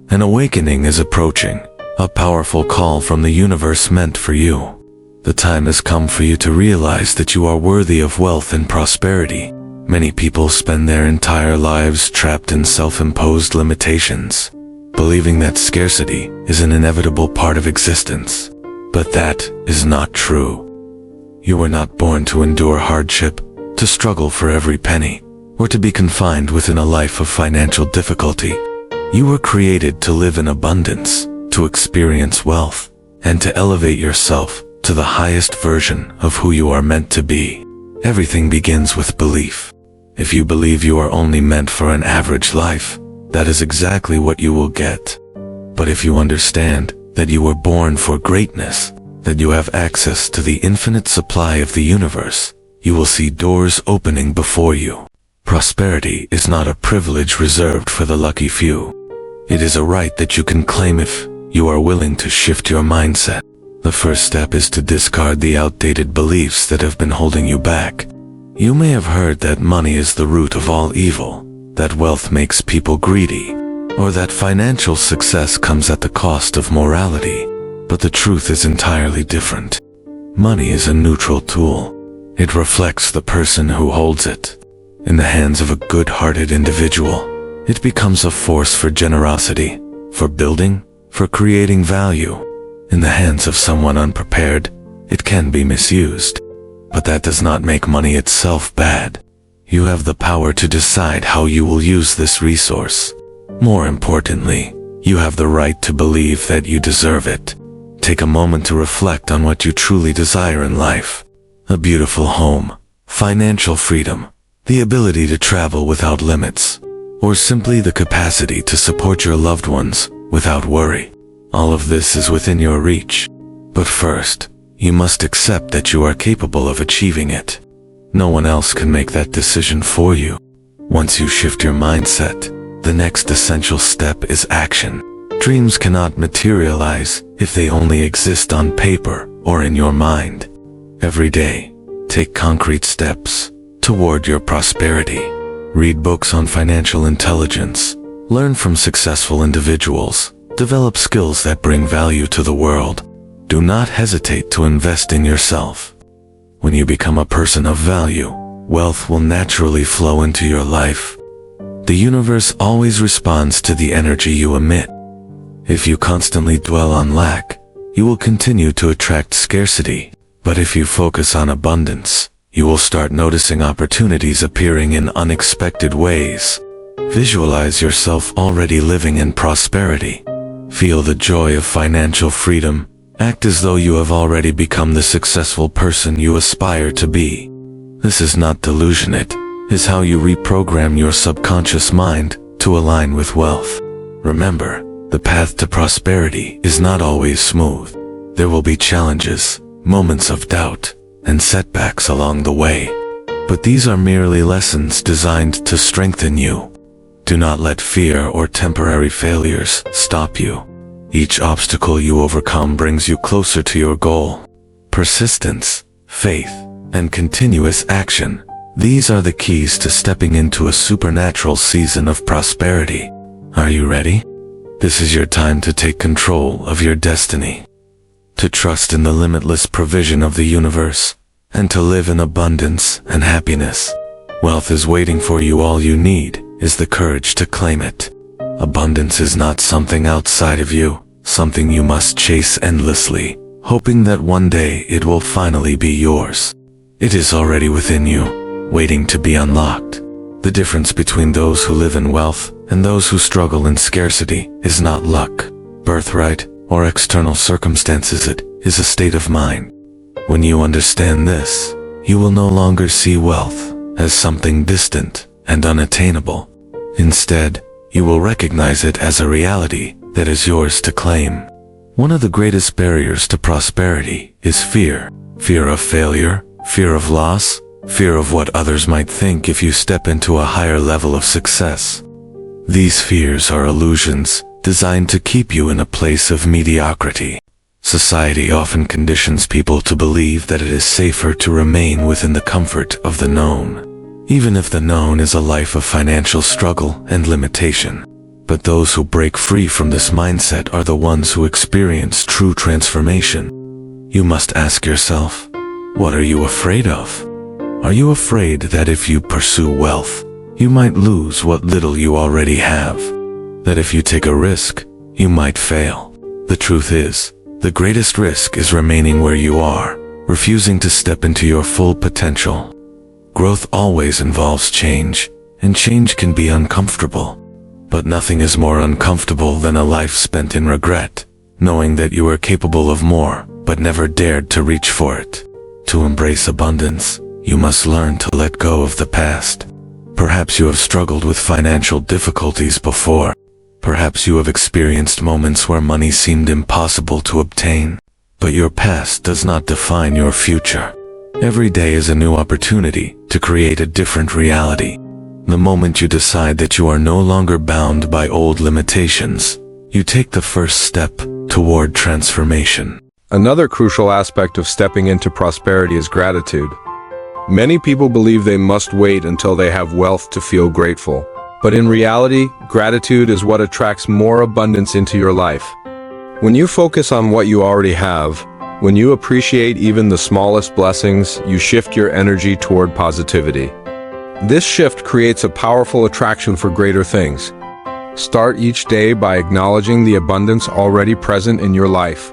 An awakening is approaching, a powerful call from the universe meant for you. The time has come for you to realize that you are worthy of wealth and prosperity. Many people spend their entire lives trapped in self-imposed limitations, believing that scarcity is an inevitable part of existence. But that is not true. You were not born to endure hardship, to struggle for every penny, or to be confined within a life of financial difficulty. You were created to live in abundance, to experience wealth, and to elevate yourself to the highest version of who you are meant to be. Everything begins with belief. If you believe you are only meant for an average life, that is exactly what you will get. But if you understand that you were born for greatness, that you have access to the infinite supply of the universe, you will see doors opening before you. Prosperity is not a privilege reserved for the lucky few. It is a right that you can claim if you are willing to shift your mindset. The first step is to discard the outdated beliefs that have been holding you back. You may have heard that money is the root of all evil, that wealth makes people greedy, or that financial success comes at the cost of morality. But the truth is entirely different. Money is a neutral tool. It reflects the person who holds it. In the hands of a good-hearted individual, it becomes a force for generosity, for building, for creating value. In the hands of someone unprepared, it can be misused. But that does not make money itself bad. You have the power to decide how you will use this resource. More importantly, you have the right to believe that you deserve it. Take a moment to reflect on what you truly desire in life. A beautiful home, financial freedom, the ability to travel without limits, or simply the capacity to support your loved ones without worry. All of this is within your reach. But first, you must accept that you are capable of achieving it. No one else can make that decision for you. Once you shift your mindset, the next essential step is action. Dreams cannot materialize if they only exist on paper or in your mind. Every day, take concrete steps toward your prosperity. Read books on financial intelligence, learn from successful individuals, develop skills that bring value to the world. Do not hesitate to invest in yourself. When you become a person of value, wealth will naturally flow into your life. The universe always responds to the energy you emit. If you constantly dwell on lack, you will continue to attract scarcity. But if you focus on abundance, you will start noticing opportunities appearing in unexpected ways. Visualize yourself already living in prosperity. Feel the joy of financial freedom. Act as though you have already become the successful person you aspire to be. This is not delusion, it is how you reprogram your subconscious mind to align with wealth. Remember, the path to prosperity is not always smooth. There will be challenges, moments of doubt, and setbacks along the way. But these are merely lessons designed to strengthen you. Do not let fear or temporary failures stop you. Each obstacle you overcome brings you closer to your goal. Persistence, faith, and continuous action. These are the keys to stepping into a supernatural season of prosperity. Are you ready? This is your time to take control of your destiny, to trust in the limitless provision of the universe, and to live in abundance and happiness. Wealth is waiting for you. All you need is the courage to claim it. Abundance is not something outside of you, something you must chase endlessly, hoping that one day it will finally be yours. It is already within you, waiting to be unlocked. The difference between those who live in wealth and those who struggle in scarcity is not luck, birthright, or external circumstances. It is a state of mind. When you understand this, you will no longer see wealth as something distant and unattainable. Instead, you will recognize it as a reality that is yours to claim. One of the greatest barriers to prosperity is fear. Fear of failure, fear of loss, fear of what others might think if you step into a higher level of success. These fears are illusions designed to keep you in a place of mediocrity. Society often conditions people to believe that it is safer to remain within the comfort of the known, even if the known is a life of financial struggle and limitation. But those who break free from this mindset are the ones who experience true transformation. You must ask yourself, what are you afraid of? Are you afraid that if you pursue wealth, you might lose what little you already have? That if you take a risk, you might fail? The truth is, the greatest risk is remaining where you are, refusing to step into your full potential. Growth always involves change, and change can be uncomfortable. But nothing is more uncomfortable than a life spent in regret, knowing that you are capable of more, but never dared to reach for it. To embrace abundance, you must learn to let go of the past. Perhaps you have struggled with financial difficulties before. Perhaps you have experienced moments where money seemed impossible to obtain. But your past does not define your future. Every day is a new opportunity to create a different reality. The moment you decide that you are no longer bound by old limitations, you take the first step toward transformation. Another crucial aspect of stepping into prosperity is gratitude. Many people believe they must wait until they have wealth to feel grateful. But in reality, gratitude is what attracts more abundance into your life. When you focus on what you already have, when you appreciate even the smallest blessings, you shift your energy toward positivity. This shift creates a powerful attraction for greater things. Start each day by acknowledging the abundance already present in your life.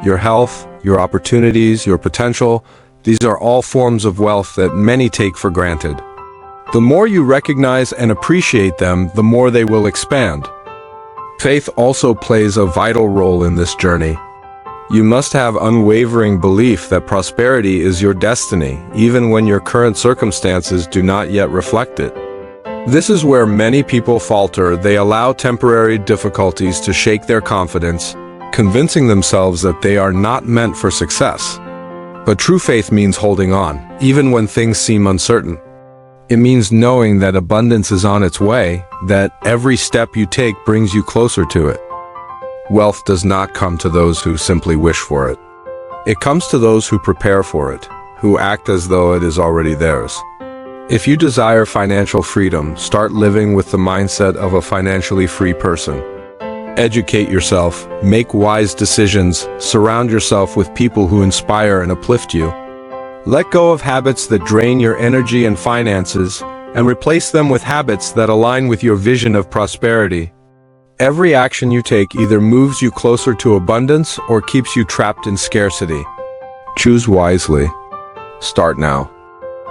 Your health, your opportunities, your potential, these are all forms of wealth that many take for granted. The more you recognize and appreciate them, the more they will expand. Faith also plays a vital role in this journey. You must have unwavering belief that prosperity is your destiny, even when your current circumstances do not yet reflect it. This is where many people falter. They allow temporary difficulties to shake their confidence, convincing themselves that they are not meant for success. But true faith means holding on, even when things seem uncertain. It means knowing that abundance is on its way, that every step you take brings you closer to it. Wealth does not come to those who simply wish for it. It comes to those who prepare for it, who act as though it is already theirs. If you desire financial freedom, start living with the mindset of a financially free person. Educate yourself, make wise decisions, surround yourself with people who inspire and uplift you. Let go of habits that drain your energy and finances, and replace them with habits that align with your vision of prosperity. Every action you take either moves you closer to abundance or keeps you trapped in scarcity. Choose wisely. Start now.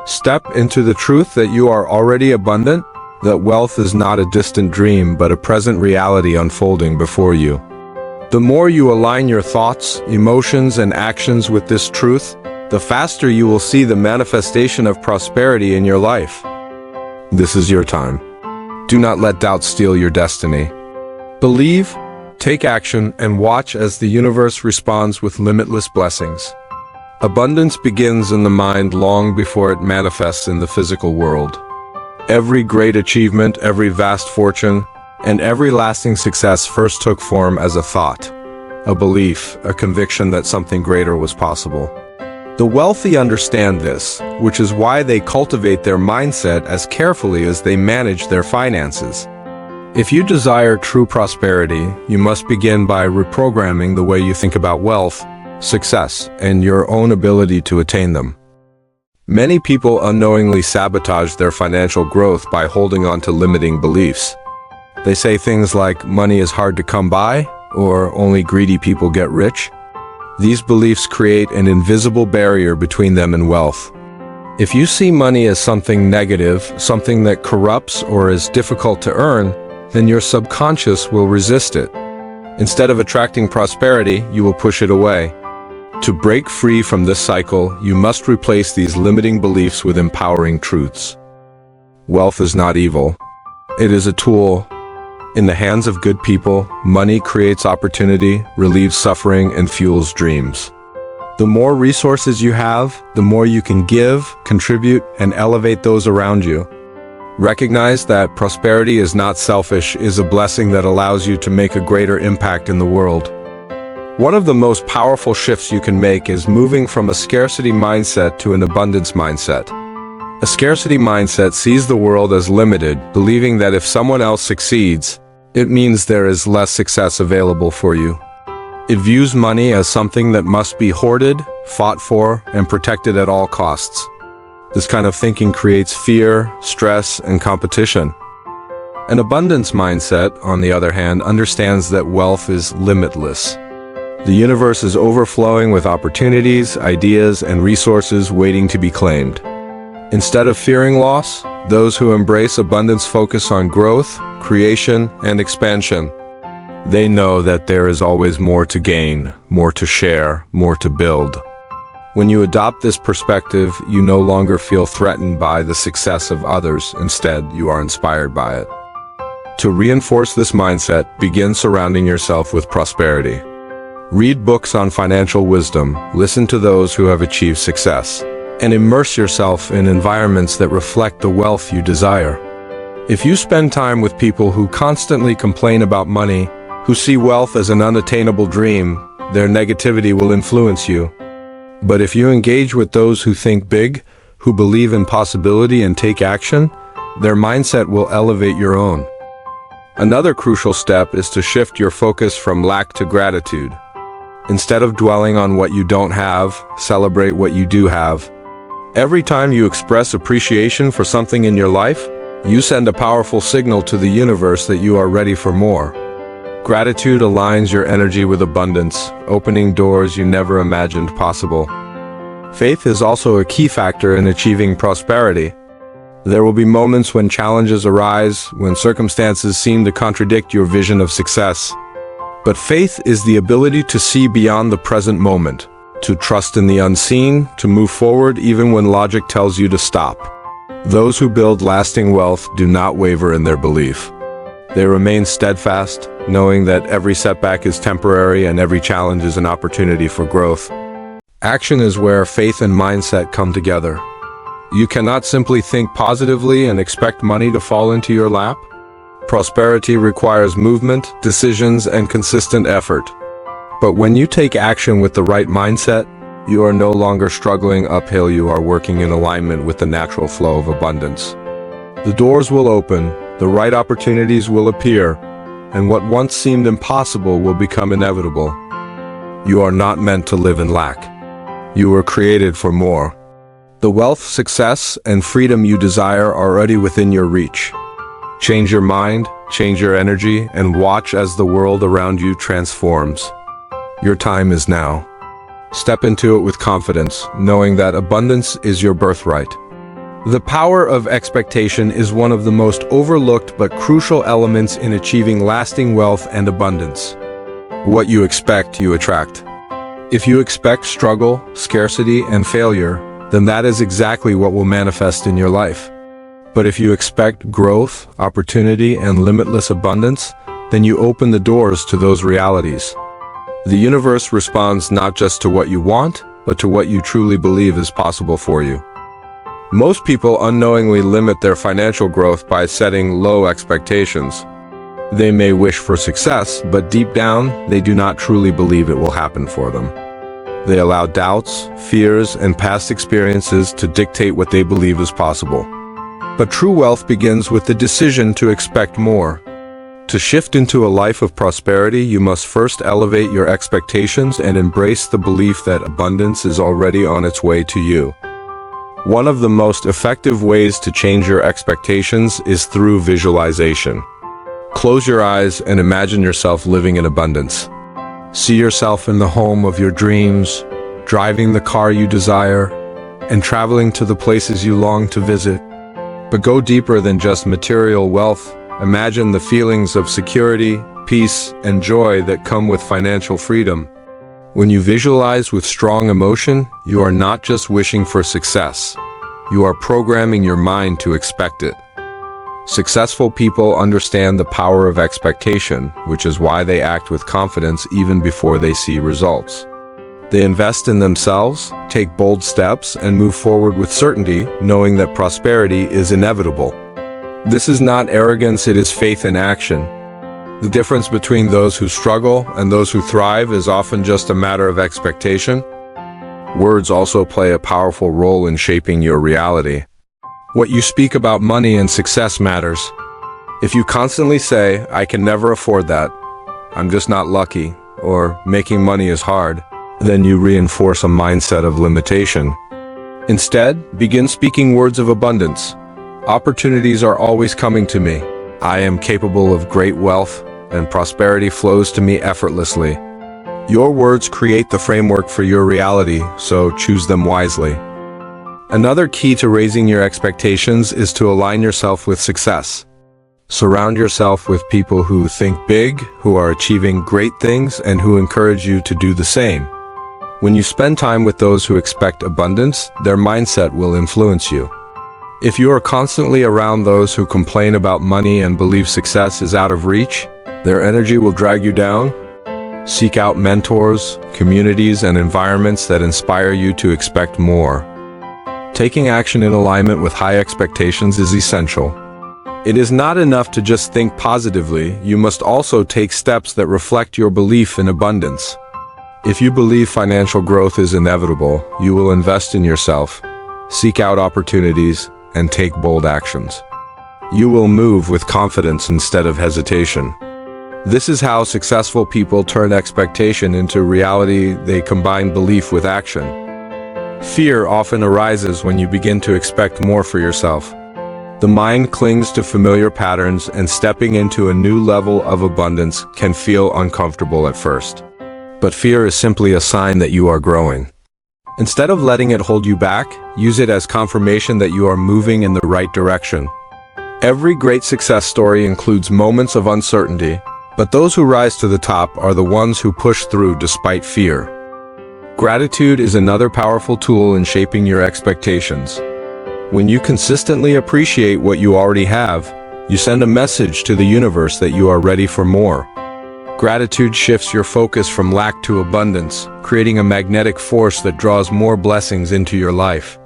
Step into the truth that you are already abundant, that wealth is not a distant dream but a present reality unfolding before you. The more you align your thoughts, emotions, and actions with this truth, the faster you will see the manifestation of prosperity in your life. This is your time. Do not let doubt steal your destiny. Believe, take action, and watch as the universe responds with limitless blessings. Abundance begins in the mind long before it manifests in the physical world. Every great achievement, every vast fortune, and every lasting success first took form as a thought, a belief, a conviction that something greater was possible. The wealthy understand this, which is why they cultivate their mindset as carefully as they manage their finances. If you desire true prosperity, you must begin by reprogramming the way you think about wealth, success, and your own ability to attain them. Many people unknowingly sabotage their financial growth by holding on to limiting beliefs. They say things like, money is hard to come by, or only greedy people get rich. These beliefs create an invisible barrier between them and wealth. If you see money as something negative, something that corrupts or is difficult to earn, then your subconscious will resist it. Instead of attracting prosperity, you will push it away. To break free from this cycle, you must replace these limiting beliefs with empowering truths. Wealth is not evil. It is a tool. In the hands of good people, money creates opportunity, relieves suffering, and fuels dreams. The more resources you have, the more you can give, contribute, and elevate those around you. Recognize that prosperity is not selfish, is a blessing that allows you to make a greater impact in the world. One of the most powerful shifts you can make is moving from a scarcity mindset to an abundance mindset. A scarcity mindset sees the world as limited, believing that if someone else succeeds, It means there is less success available for you. It views money as something that must be hoarded, fought for, and protected at all costs. This kind of thinking creates fear, stress, and competition. An abundance mindset, on the other hand, understands that wealth is limitless. The universe is overflowing with opportunities, ideas, and resources waiting to be claimed. Instead of fearing loss, those who embrace abundance focus on growth, creation, and expansion. They know that there is always more to gain, more to share, more to build. When you adopt this perspective, you no longer feel threatened by the success of others. Instead, you are inspired by it. To reinforce this mindset, begin surrounding yourself with prosperity. Read books on financial wisdom, listen to those who have achieved success, and immerse yourself in environments that reflect the wealth you desire. If you spend time with people who constantly complain about money, who see wealth as an unattainable dream, their negativity will influence you. But if you engage with those who think big, who believe in possibility and take action, their mindset will elevate your own. Another crucial step is to shift your focus from lack to gratitude. Instead of dwelling on what you don't have, celebrate what you do have. Every time you express appreciation for something in your life, you send a powerful signal to the universe that you are ready for more. Gratitude aligns your energy with abundance, opening doors you never imagined possible. Faith is also a key factor in achieving prosperity. There will be moments when challenges arise, when circumstances seem to contradict your vision of success. But faith is the ability to see beyond the present moment, to trust in the unseen, to move forward even when logic tells you to stop. Those who build lasting wealth do not waver in their belief. They remain steadfast, knowing that every setback is temporary and every challenge is an opportunity for growth. Action is where faith and mindset come together. You cannot simply think positively and expect money to fall into your lap. Prosperity requires movement, decisions, and consistent effort. But when you take action with the right mindset, you are no longer struggling uphill, you are working in alignment with the natural flow of abundance. The doors will open, the right opportunities will appear, and what once seemed impossible will become inevitable. You are not meant to live in lack. You were created for more. The wealth, success, and freedom you desire are already within your reach. Change your mind, change your energy, and watch as the world around you transforms. Your time is now. Step into it with confidence, knowing that abundance is your birthright. The power of expectation is one of the most overlooked but crucial elements in achieving lasting wealth and abundance. What you expect, you attract. If you expect struggle, scarcity, and failure, then that is exactly what will manifest in your life. But if you expect growth, opportunity, and limitless abundance, then you open the doors to those realities. The universe responds not just to what you want, but to what you truly believe is possible for you. Most people unknowingly limit their financial growth by setting low expectations. They may wish for success, but deep down, they do not truly believe it will happen for them. They allow doubts, fears, and past experiences to dictate what they believe is possible. But true wealth begins with the decision to expect more. To shift into a life of prosperity, you must first elevate your expectations and embrace the belief that abundance is already on its way to you. One of the most effective ways to change your expectations is through visualization. Close your eyes and imagine yourself living in abundance. See yourself in the home of your dreams, driving the car you desire, and traveling to the places you long to visit. But go deeper than just material wealth. Imagine the feelings of security, peace, and joy that come with financial freedom. When you visualize with strong emotion, you are not just wishing for success. You are programming your mind to expect it. Successful people understand the power of expectation, which is why they act with confidence even before they see results. They invest in themselves, take bold steps, and move forward with certainty, knowing that prosperity is inevitable. This is not arrogance, it is faith in action. The difference between those who struggle and those who thrive is often just a matter of expectation. Words also play a powerful role in shaping your reality. What you speak about money and success matters. If you constantly say, "I can never afford that," "I'm just not lucky," or "making money is hard," then you reinforce a mindset of limitation. Instead, begin speaking words of abundance. Opportunities are always coming to me. I am capable of great wealth, and prosperity flows to me effortlessly. Your words create the framework for your reality, so choose them wisely. Another key to raising your expectations is to align yourself with success. Surround yourself with people who think big, who are achieving great things, and who encourage you to do the same. When you spend time with those who expect abundance, their mindset will influence you. If you are constantly around those who complain about money and believe success is out of reach, their energy will drag you down. Seek out mentors, communities, and environments that inspire you to expect more. Taking action in alignment with high expectations is essential. It is not enough to just think positively, you must also take steps that reflect your belief in abundance. If you believe financial growth is inevitable, you will invest in yourself, seek out opportunities, and take bold actions. You will move with confidence instead of hesitation. This is how successful people turn expectation into reality. They combine belief with action. Fear often arises when you begin to expect more for yourself. The mind clings to familiar patterns, and stepping into a new level of abundance can feel uncomfortable at first. But fear is simply a sign that you are growing. Instead of letting it hold you back, use it as confirmation that you are moving in the right direction. Every great success story includes moments of uncertainty, but those who rise to the top are the ones who push through despite fear. Gratitude is another powerful tool in shaping your expectations. When you consistently appreciate what you already have, you send a message to the universe that you are ready for more. Gratitude shifts your focus from lack to abundance, creating a magnetic force that draws more blessings into your life.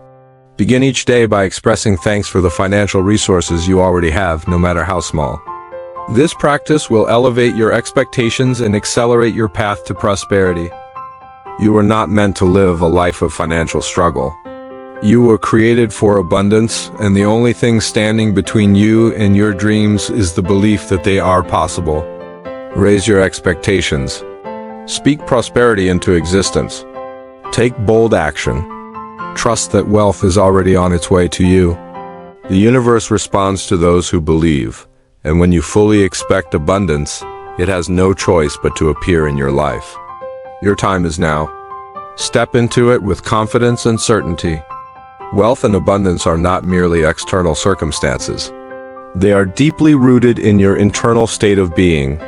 Begin each day by expressing thanks for the financial resources you already have, no matter how small. This practice will elevate your expectations and accelerate your path to prosperity. You are not meant to live a life of financial struggle. You were created for abundance, and the only thing standing between you and your dreams is the belief that they are possible. Raise your expectations. Speak prosperity into existence. Take bold action. Trust that wealth is already on its way to you. The universe responds to those who believe, and when you fully expect abundance, it has no choice but to appear in your life. Your time is now. Step into it with confidence and certainty. Wealth and abundance are not merely external circumstances. They are deeply rooted in your internal state of being.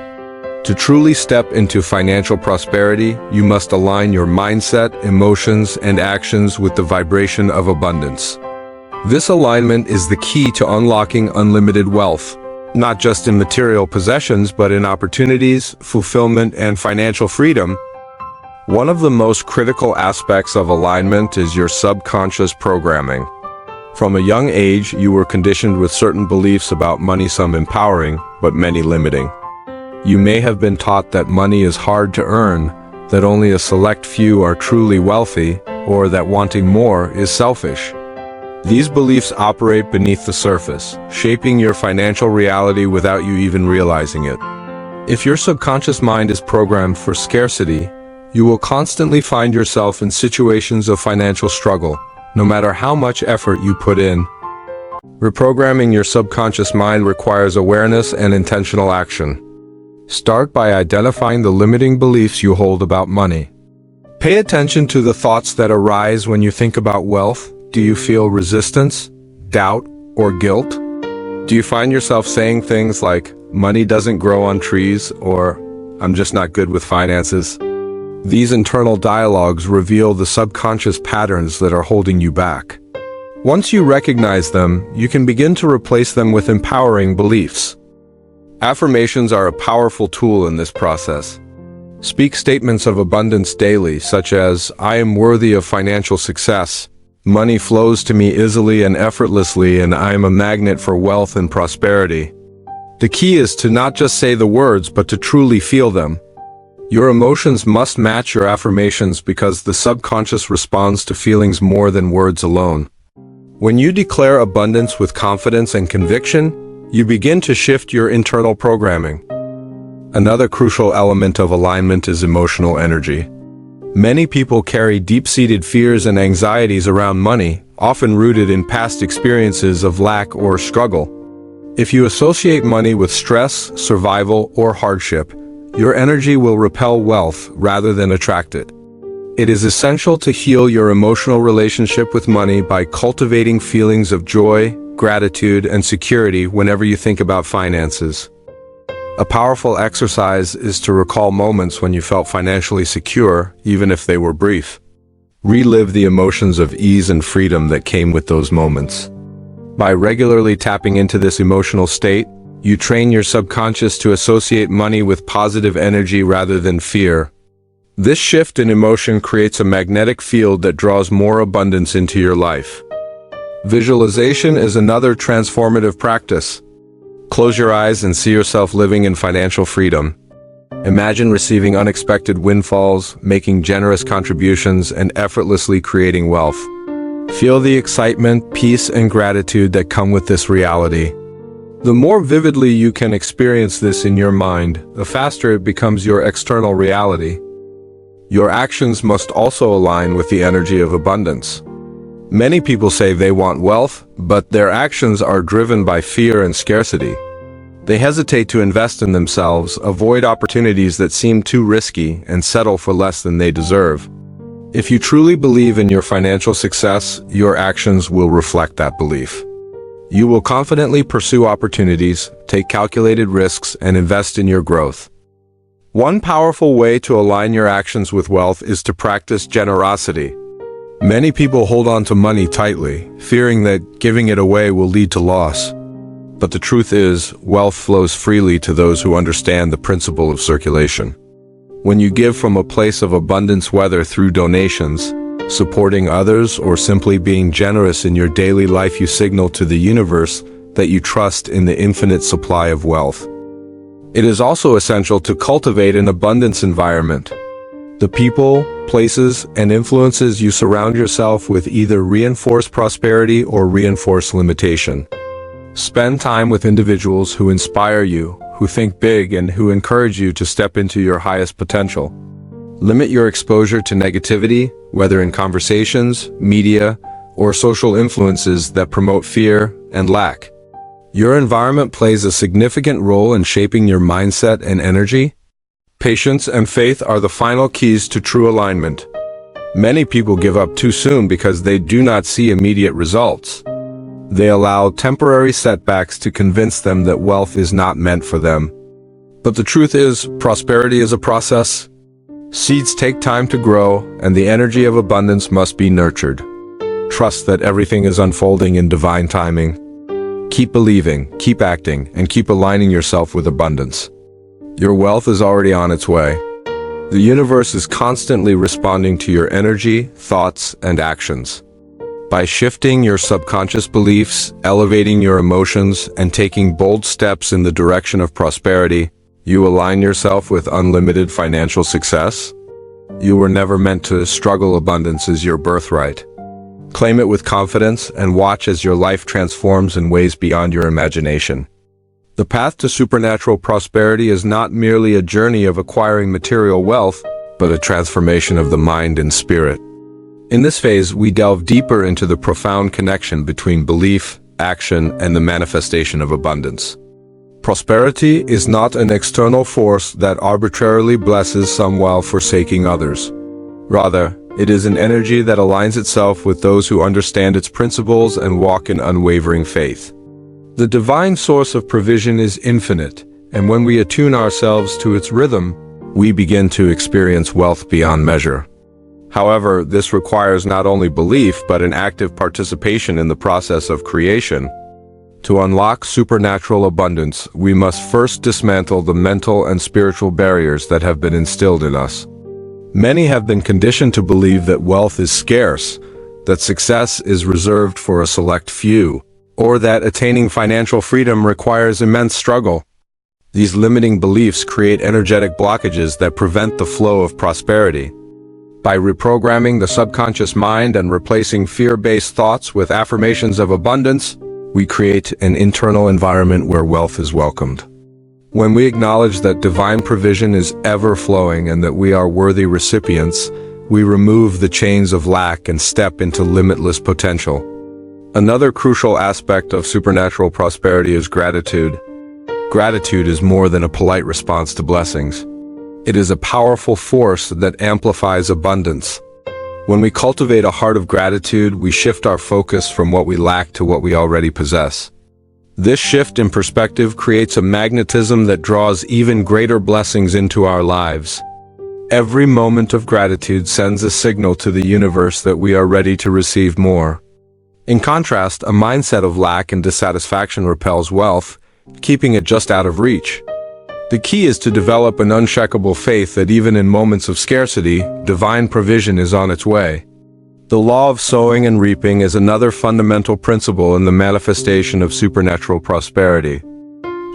To truly step into financial prosperity, you must align your mindset, emotions, and actions with the vibration of abundance. This alignment is the key to unlocking unlimited wealth, not just in material possessions, but in opportunities, fulfillment, and financial freedom. One of the most critical aspects of alignment is your subconscious programming. From a young age, you were conditioned with certain beliefs about money, some empowering, but many limiting. You may have been taught that money is hard to earn, that only a select few are truly wealthy, or that wanting more is selfish. These beliefs operate beneath the surface, shaping your financial reality without you even realizing it. If your subconscious mind is programmed for scarcity, you will constantly find yourself in situations of financial struggle, no matter how much effort you put in. Reprogramming your subconscious mind requires awareness and intentional action. Start by identifying the limiting beliefs you hold about money. Pay attention to the thoughts that arise when you think about wealth. Do you feel resistance, doubt, or guilt? Do you find yourself saying things like, "Money doesn't grow on trees," or "I'm just not good with finances"? These internal dialogues reveal the subconscious patterns that are holding you back. Once you recognize them, you can begin to replace them with empowering beliefs. Affirmations are a powerful tool in this process. Speak statements of abundance daily, such as, "I am worthy of financial success. Money flows to me easily and effortlessly, and I am a magnet for wealth and prosperity." The key is to not just say the words, but to truly feel them. Your emotions must match your affirmations because the subconscious responds to feelings more than words alone. When you declare abundance with confidence and conviction, you begin to shift your internal programming. Another crucial element of alignment is emotional energy. Many people carry deep-seated fears and anxieties around money, often rooted in past experiences of lack or struggle. If you associate money with stress, survival, or hardship, your energy will repel wealth rather than attract it. It is essential to heal your emotional relationship with money by cultivating feelings of joy, gratitude, and security whenever you think about finances. A powerful exercise is to recall moments when you felt financially secure, even if they were brief. Relive the emotions of ease and freedom that came with those moments. By regularly tapping into this emotional state, you train your subconscious to associate money with positive energy rather than fear. This shift in emotion creates a magnetic field that draws more abundance into your life. Visualization is another transformative practice. Close your eyes and see yourself living in financial freedom. Imagine receiving unexpected windfalls, making generous contributions, and effortlessly creating wealth. Feel the excitement, peace, and gratitude that come with this reality. The more vividly you can experience this in your mind, the faster it becomes your external reality. Your actions must also align with the energy of abundance. Many people say they want wealth, but their actions are driven by fear and scarcity. They hesitate to invest in themselves, avoid opportunities that seem too risky, and settle for less than they deserve. If you truly believe in your financial success, your actions will reflect that belief. You will confidently pursue opportunities, take calculated risks, and invest in your growth. One powerful way to align your actions with wealth is to practice generosity. Many people hold on to money tightly, fearing that giving it away will lead to loss. But the truth is, wealth flows freely to those who understand the principle of circulation. When you give from a place of abundance, whether through donations, supporting others, or simply being generous in your daily life, you signal to the universe that you trust in the infinite supply of wealth. It is also essential to cultivate an abundance environment. The people, places, and influences you surround yourself with either reinforce prosperity or reinforce limitation. Spend time with individuals who inspire you, who think big, and who encourage you to step into your highest potential. Limit your exposure to negativity, whether in conversations, media, or social influences that promote fear and lack. Your environment plays a significant role in shaping your mindset and energy. Patience and faith are the final keys to true alignment. Many people give up too soon because they do not see immediate results. They allow temporary setbacks to convince them that wealth is not meant for them. But the truth is, prosperity is a process. Seeds take time to grow, and the energy of abundance must be nurtured. Trust that everything is unfolding in divine timing. Keep believing, keep acting, and keep aligning yourself with abundance. Your wealth is already on its way. The universe is constantly responding to your energy, thoughts, and actions. By shifting your subconscious beliefs, elevating your emotions, and taking bold steps in the direction of prosperity, you align yourself with unlimited financial success. You were never meant to struggle. Abundance is your birthright. Claim it with confidence and watch as your life transforms in ways beyond your imagination. The path to supernatural prosperity is not merely a journey of acquiring material wealth, but a transformation of the mind and spirit. In this phase, we delve deeper into the profound connection between belief, action, and the manifestation of abundance. Prosperity is not an external force that arbitrarily blesses some while forsaking others. Rather, it is an energy that aligns itself with those who understand its principles and walk in unwavering faith. The divine source of provision is infinite, and when we attune ourselves to its rhythm, we begin to experience wealth beyond measure. However, this requires not only belief but an active participation in the process of creation. To unlock supernatural abundance, we must first dismantle the mental and spiritual barriers that have been instilled in us. Many have been conditioned to believe that wealth is scarce, that success is reserved for a select few, or that attaining financial freedom requires immense struggle. These limiting beliefs create energetic blockages that prevent the flow of prosperity. By reprogramming the subconscious mind and replacing fear-based thoughts with affirmations of abundance, we create an internal environment where wealth is welcomed. When we acknowledge that divine provision is ever-flowing and that we are worthy recipients, we remove the chains of lack and step into limitless potential. Another crucial aspect of supernatural prosperity is gratitude. Gratitude is more than a polite response to blessings. It is a powerful force that amplifies abundance. When we cultivate a heart of gratitude, we shift our focus from what we lack to what we already possess. This shift in perspective creates a magnetism that draws even greater blessings into our lives. Every moment of gratitude sends a signal to the universe that we are ready to receive more. In contrast, a mindset of lack and dissatisfaction repels wealth, keeping it just out of reach. The key is to develop an unshakable faith that even in moments of scarcity, divine provision is on its way. The law of sowing and reaping is another fundamental principle in the manifestation of supernatural prosperity.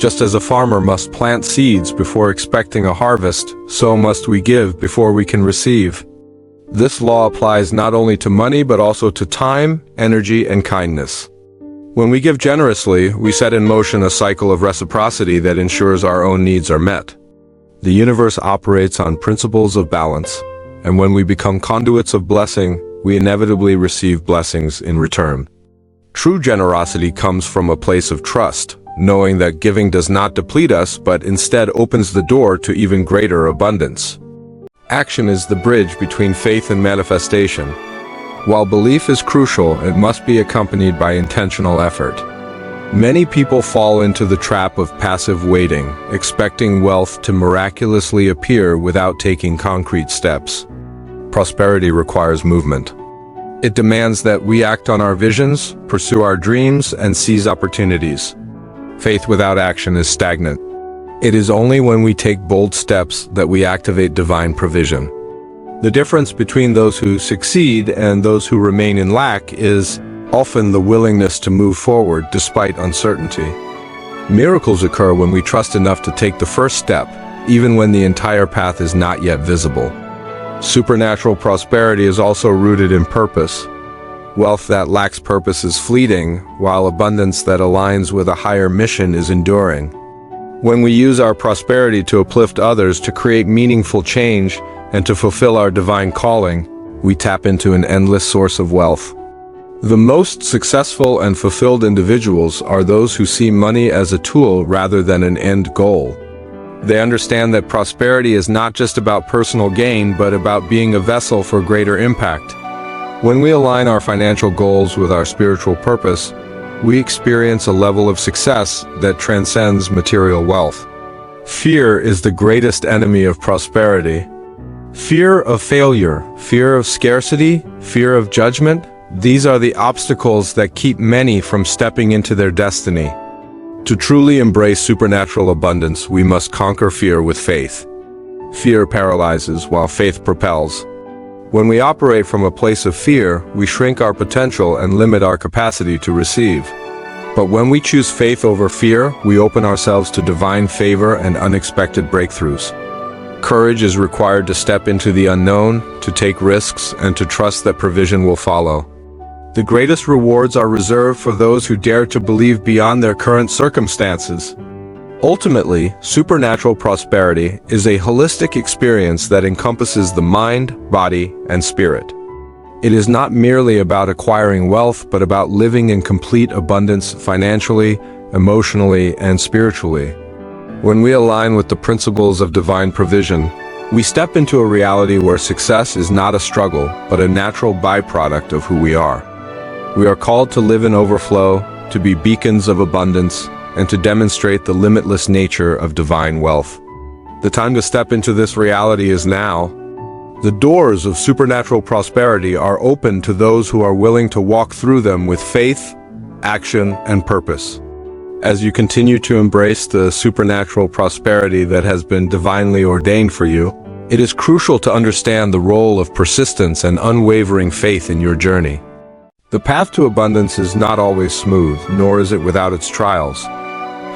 Just as a farmer must plant seeds before expecting a harvest, so must we give before we can receive. This law applies not only to money but also to time, energy, and kindness. When we give generously, we set in motion a cycle of reciprocity that ensures our own needs are met. The universe operates on principles of balance, and when we become conduits of blessing, we inevitably receive blessings in return. True generosity comes from a place of trust, knowing that giving does not deplete us but instead opens the door to even greater abundance. Action is the bridge between faith and manifestation. While belief is crucial, it must be accompanied by intentional effort. Many people fall into the trap of passive waiting, expecting wealth to miraculously appear without taking concrete steps. Prosperity requires movement. It demands that we act on our visions, pursue our dreams, and seize opportunities. Faith without action is stagnant. It is only when we take bold steps that we activate divine provision. The difference between those who succeed and those who remain in lack is often the willingness to move forward despite uncertainty. Miracles occur when we trust enough to take the first step, even when the entire path is not yet visible. Supernatural prosperity is also rooted in purpose. Wealth that lacks purpose is fleeting, while abundance that aligns with a higher mission is enduring. When we use our prosperity to uplift others, to create meaningful change, and to fulfill our divine calling, we tap into an endless source of wealth. The most successful and fulfilled individuals are those who see money as a tool rather than an end goal. They understand that prosperity is not just about personal gain, but about being a vessel for greater impact. When we align our financial goals with our spiritual purpose, we experience a level of success that transcends material wealth. Fear is the greatest enemy of prosperity. Fear of failure, fear of scarcity, fear of judgment, these are the obstacles that keep many from stepping into their destiny. To truly embrace supernatural abundance, we must conquer fear with faith. Fear paralyzes while faith propels. When we operate from a place of fear, we shrink our potential and limit our capacity to receive. But when we choose faith over fear, we open ourselves to divine favor and unexpected breakthroughs. Courage is required to step into the unknown, to take risks, and to trust that provision will follow. The greatest rewards are reserved for those who dare to believe beyond their current circumstances. Ultimately, supernatural prosperity is a holistic experience that encompasses the mind, body, and spirit. It is not merely about acquiring wealth, but about living in complete abundance financially, emotionally, and spiritually. When we align with the principles of divine provision, we step into a reality where success is not a struggle, but a natural byproduct of who we are. We are called to live in overflow, to be beacons of abundance, and to demonstrate the limitless nature of divine wealth. The time to step into this reality is now. The doors of supernatural prosperity are open to those who are willing to walk through them with faith, action, and purpose. As you continue to embrace the supernatural prosperity that has been divinely ordained for you, it is crucial to understand the role of persistence and unwavering faith in your journey. The path to abundance is not always smooth, nor is it without its trials.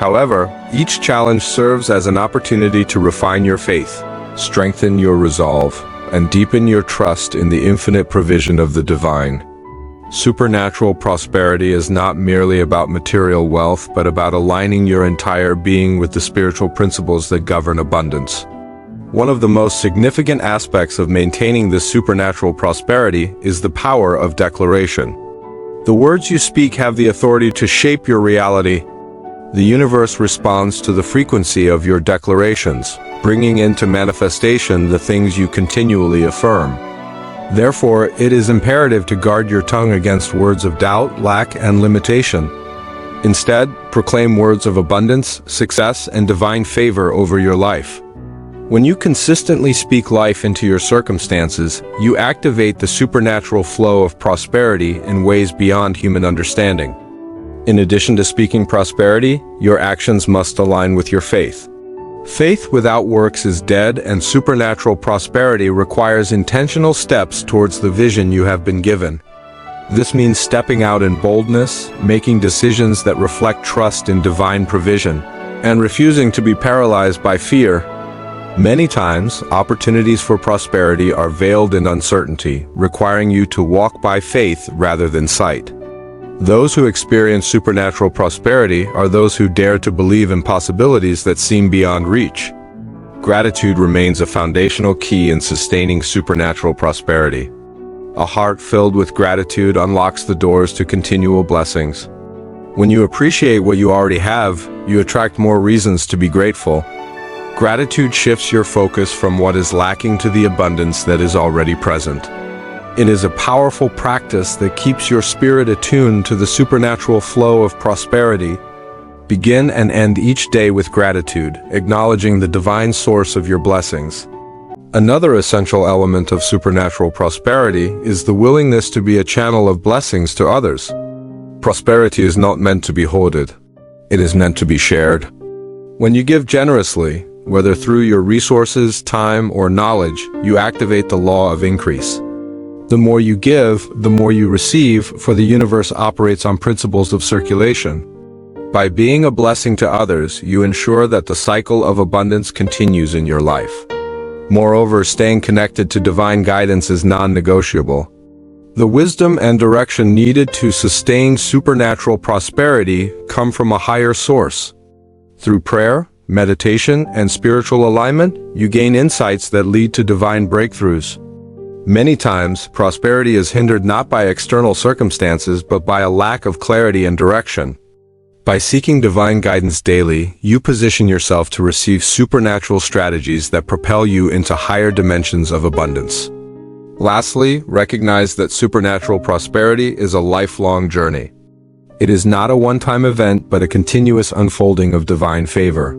However, each challenge serves as an opportunity to refine your faith, strengthen your resolve, and deepen your trust in the infinite provision of the divine. Supernatural prosperity is not merely about material wealth, but about aligning your entire being with the spiritual principles that govern abundance. One of the most significant aspects of maintaining this supernatural prosperity is the power of declaration. The words you speak have the authority to shape your reality. The universe responds to the frequency of your declarations, bringing into manifestation the things you continually affirm. Therefore, it is imperative to guard your tongue against words of doubt, lack, and limitation. Instead, proclaim words of abundance, success, and divine favor over your life. When you consistently speak life into your circumstances, you activate the supernatural flow of prosperity in ways beyond human understanding. In addition to speaking prosperity, your actions must align with your faith. Faith without works is dead, and supernatural prosperity requires intentional steps towards the vision you have been given. This means stepping out in boldness, making decisions that reflect trust in divine provision, and refusing to be paralyzed by fear. Many times, opportunities for prosperity are veiled in uncertainty, requiring you to walk by faith rather than sight. Those who experience supernatural prosperity are those who dare to believe in possibilities that seem beyond reach. Gratitude remains a foundational key in sustaining supernatural prosperity. A heart filled with gratitude unlocks the doors to continual blessings. When you appreciate what you already have, you attract more reasons to be grateful. Gratitude shifts your focus from what is lacking to the abundance that is already present. It is a powerful practice that keeps your spirit attuned to the supernatural flow of prosperity. Begin and end each day with gratitude, acknowledging the divine source of your blessings. Another essential element of supernatural prosperity is the willingness to be a channel of blessings to others. Prosperity is not meant to be hoarded. It is meant to be shared. When you give generously, whether through your resources, time, or knowledge, you activate the law of increase. The more you give, the more you receive, for the universe operates on principles of circulation. By being a blessing to others, you ensure that the cycle of abundance continues in your life. Moreover, staying connected to divine guidance is non-negotiable. The wisdom and direction needed to sustain supernatural prosperity come from a higher source. Through prayer, meditation, and spiritual alignment, you gain insights that lead to divine breakthroughs. Many times, prosperity is hindered not by external circumstances but by a lack of clarity and direction. By seeking divine guidance daily, you position yourself to receive supernatural strategies that propel you into higher dimensions of abundance. Lastly, recognize that supernatural prosperity is a lifelong journey. It is not a one-time event but a continuous unfolding of divine favor.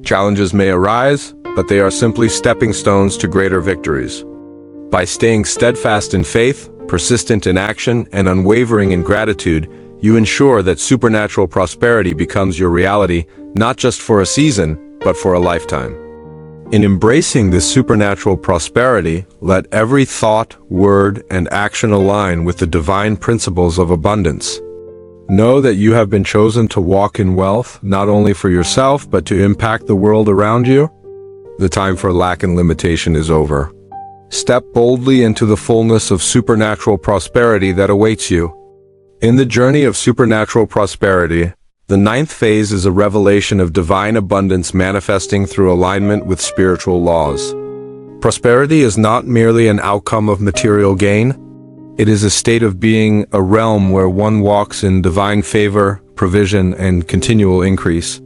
Challenges may arise, but they are simply stepping stones to greater victories. By staying steadfast in faith, persistent in action, and unwavering in gratitude, you ensure that supernatural prosperity becomes your reality, not just for a season, but for a lifetime. In embracing this supernatural prosperity, let every thought, word, and action align with the divine principles of abundance. Know that you have been chosen to walk in wealth, not only for yourself, but to impact the world around you. The time for lack and limitation is over. Step boldly into the fullness of supernatural prosperity that awaits you. In the journey of supernatural prosperity, the 9th phase is a revelation of divine abundance manifesting through alignment with spiritual laws. Prosperity is not merely an outcome of material gain. It is a state of being, a realm where one walks in divine favor, provision, and continual increase.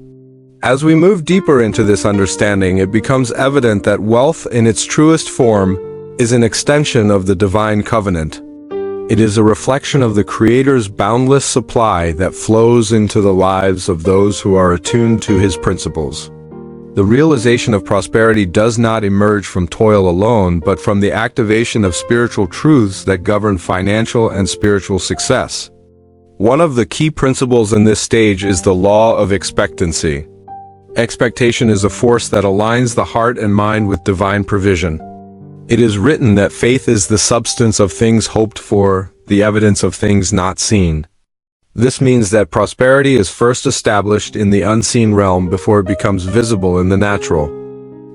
As we move deeper into this understanding, it becomes evident that wealth in its truest form is an extension of the divine covenant. It is a reflection of the Creator's boundless supply that flows into the lives of those who are attuned to His principles. The realization of prosperity does not emerge from toil alone, but from the activation of spiritual truths that govern financial and spiritual success. One of the key principles in this stage is the law of expectancy. Expectation is a force that aligns the heart and mind with divine provision. It is written that faith is the substance of things hoped for, the evidence of things not seen. This means that prosperity is first established in the unseen realm before it becomes visible in the natural.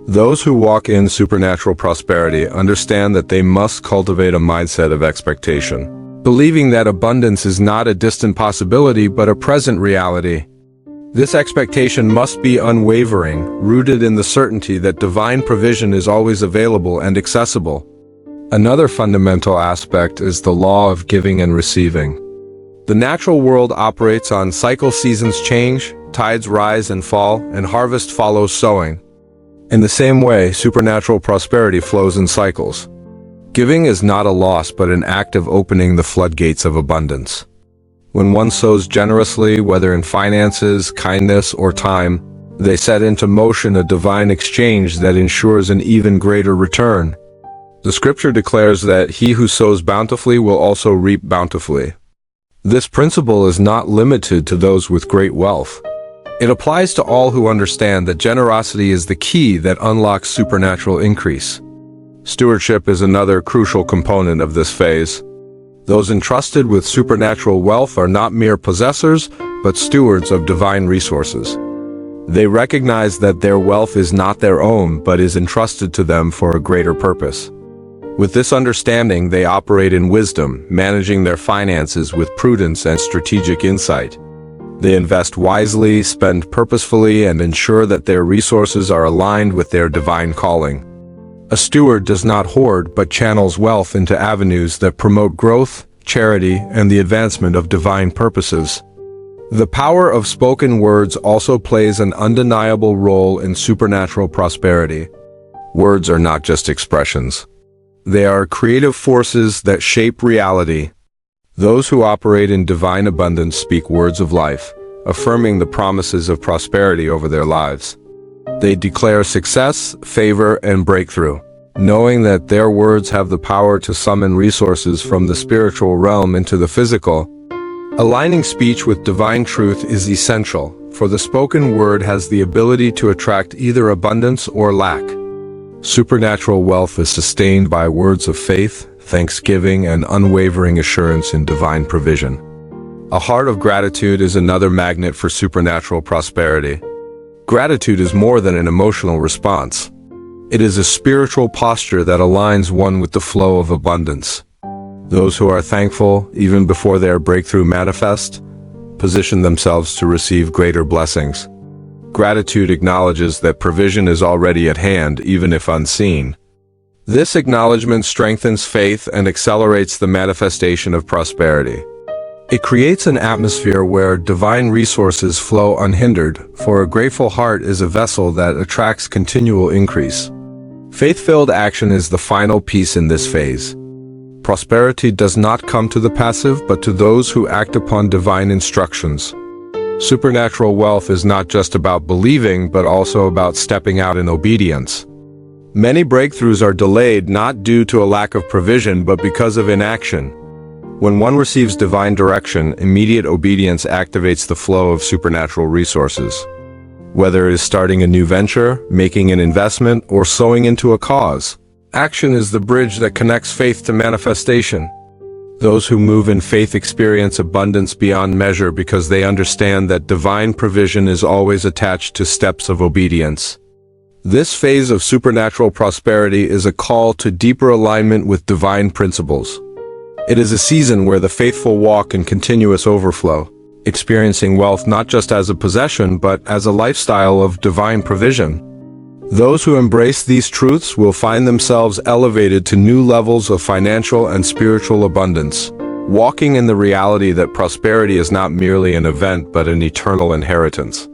Those who walk in supernatural prosperity understand that they must cultivate a mindset of expectation. believing that abundance is not a distant possibility but a present reality. This expectation must be unwavering, rooted in the certainty that divine provision is always available and accessible. Another fundamental aspect is the law of giving and receiving. The natural world operates on cycle. Seasons change, tides rise and fall, and harvest follows sowing. In the same way, supernatural prosperity flows in cycles. Giving is not a loss but an act of opening the floodgates of abundance. When one sows generously, whether in finances, kindness, or time, they set into motion a divine exchange that ensures an even greater return. The scripture declares that he who sows bountifully will also reap bountifully. This principle is not limited to those with great wealth. It applies to all who understand that generosity is the key that unlocks supernatural increase. Stewardship is another crucial component of this phase. Those entrusted with supernatural wealth are not mere possessors, but stewards of divine resources. They recognize that their wealth is not their own, but is entrusted to them for a greater purpose. With this understanding, they operate in wisdom, managing their finances with prudence and strategic insight. They invest wisely, spend purposefully, and ensure that their resources are aligned with their divine calling. A steward does not hoard but channels wealth into avenues that promote growth, charity, and the advancement of divine purposes. The power of spoken words also plays an undeniable role in supernatural prosperity. Words are not just expressions. They are creative forces that shape reality. Those who operate in divine abundance speak words of life, affirming the promises of prosperity over their lives. They declare success, favor, and breakthrough, knowing that their words have the power to summon resources from the spiritual realm into the physical. Aligning speech with divine truth is essential, for the spoken word has the ability to attract either abundance or lack. Supernatural wealth is sustained by words of faith, thanksgiving, and unwavering assurance in divine provision. A heart of gratitude is another magnet for supernatural prosperity. Gratitude is more than an emotional response. It is a spiritual posture that aligns one with the flow of abundance. Those who are thankful, even before their breakthrough manifests, position themselves to receive greater blessings. Gratitude acknowledges that provision is already at hand, even if unseen. This acknowledgement strengthens faith and accelerates the manifestation of prosperity. It creates an atmosphere where divine resources flow unhindered, for a grateful heart is a vessel that attracts continual increase. Faith-filled action is the final piece in this phase. Prosperity does not come to the passive, but to those who act upon divine instructions. Supernatural wealth is not just about believing, but also about stepping out in obedience. Many breakthroughs are delayed not due to a lack of provision, but because of inaction. When one receives divine direction, immediate obedience activates the flow of supernatural resources. Whether it is starting a new venture, making an investment, or sowing into a cause, action is the bridge that connects faith to manifestation. Those who move in faith experience abundance beyond measure because they understand that divine provision is always attached to steps of obedience. This phase of supernatural prosperity is a call to deeper alignment with divine principles. It is a season where the faithful walk in continuous overflow, experiencing wealth not just as a possession but as a lifestyle of divine provision. Those who embrace these truths will find themselves elevated to new levels of financial and spiritual abundance, walking in the reality that prosperity is not merely an event but an eternal inheritance.